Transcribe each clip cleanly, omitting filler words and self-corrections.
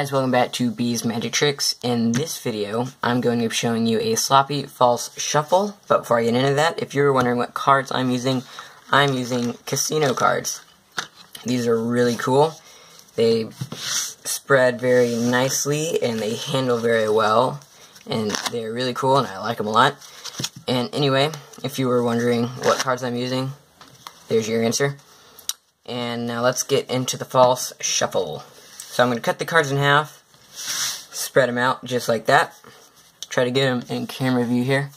guys, welcome back to B's Magic Tricks. In this video, I'm going to be showing you a sloppy false shuffle. But before I get into that, if you're wondering what cards I'm using casino cards. These are really cool. They spread very nicely and they handle very well. And they're really cool and I like them a lot. And anyway, if you were wondering what cards I'm using, there's your answer. And now let's get into the false shuffle. So I'm going to cut the cards in half, spread them out just like that. Try to get them in camera view here.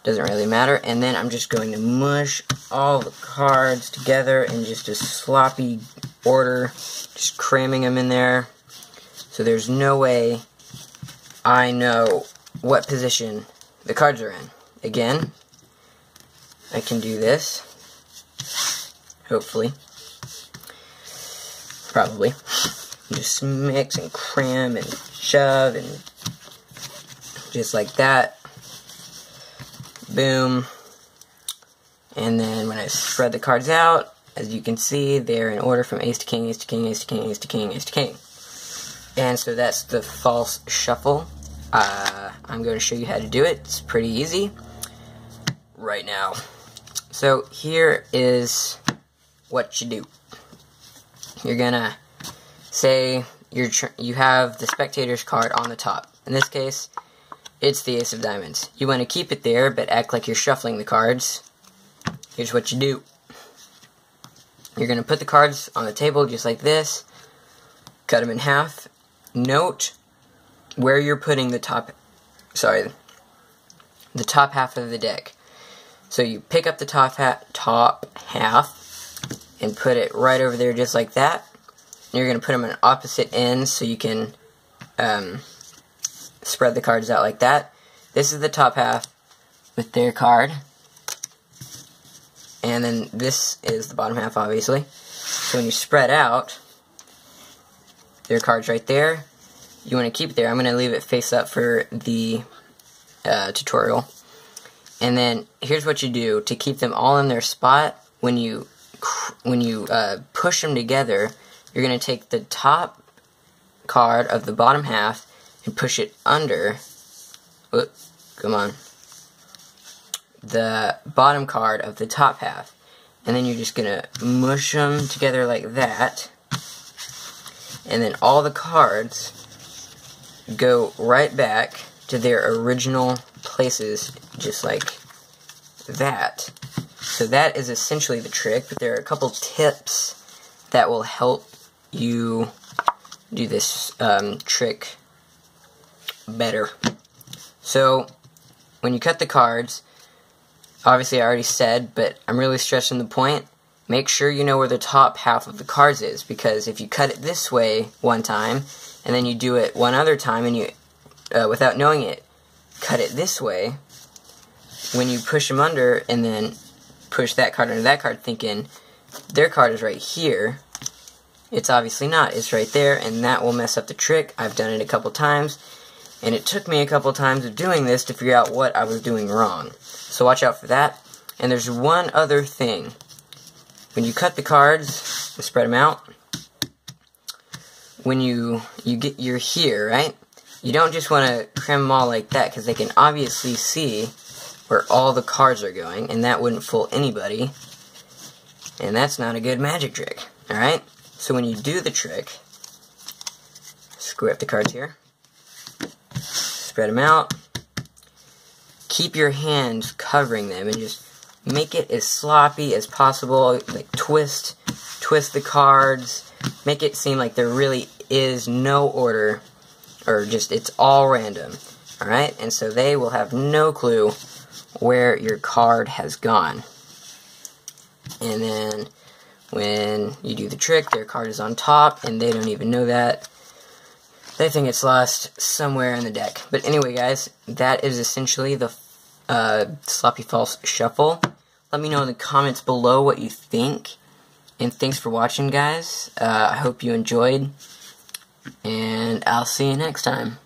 Doesn't really matter. And then I'm just going to mush all the cards together in just a sloppy order, just cramming them in there. So there's no way I know what position the cards are in. Again, I can do this. Hopefully. Probably. Just mix and cram and shove and just like that. Boom. And then when I spread the cards out, as you can see, they're in order from ace to king, ace to king, ace to king, ace to king, ace to king. And so that's the false shuffle. I'm going to show you how to do it. It's pretty easy right now. So here is what you do. You're gonna say you have the spectator's card on the top. In this case, it's the ace of diamonds. You want to keep it there, but act like you're shuffling the cards. Here's what you do. You're gonna put the cards on the table just like this. Cut them in half. Note where you're putting the top half of the deck. So you pick up the top half and put it right over there just like that. And you're going to put them on opposite ends so you can spread the cards out like that. This is the top half with their card. And then this is the bottom half, obviously. So when you spread out, their card's right there. You want to keep it there. I'm going to leave it face up for the tutorial. And then here's what you do to keep them all in their spot. When you push them together, you're going to take the top card of the bottom half and push it under, the bottom card of the top half. And then you're just going to mush them together like that. And then all the cards go right back to their original places, just like that. So that is essentially the trick, but there are a couple tips that will help you do this trick better. So when you cut the cards, obviously I already said, but I'm really stressing the point, make sure you know where the top half of the cards is, because if you cut it this way one time, and then you do it one other time, and you, without knowing it, cut it this way, when you push them under, and then push that card under that card thinking their card is right here, it's obviously not. It's right there, and that will mess up the trick. I've done it a couple times, and it took me a couple times of doing this to figure out what I was doing wrong. So watch out for that. And there's one other thing. When you cut the cards, spread them out, when you're here, right? You don't just want to cram them all like that, because they can obviously see where all the cards are going, and that wouldn't fool anybody, and that's not a good magic trick, alright? So when you do the trick, square up the cards here, spread them out, keep your hands covering them, and just make it as sloppy as possible, like twist the cards, make it seem like there really is no order, or just it's all random, alright? And so they will have no clue where your card has gone. And then when you do the trick, their card is on top and they don't even know that. They think it's lost somewhere in the deck. But anyway, guys, that is essentially the sloppy false shuffle. Let me know in the comments below what you think, and thanks for watching, guys. I hope you enjoyed, and I'll see you next time.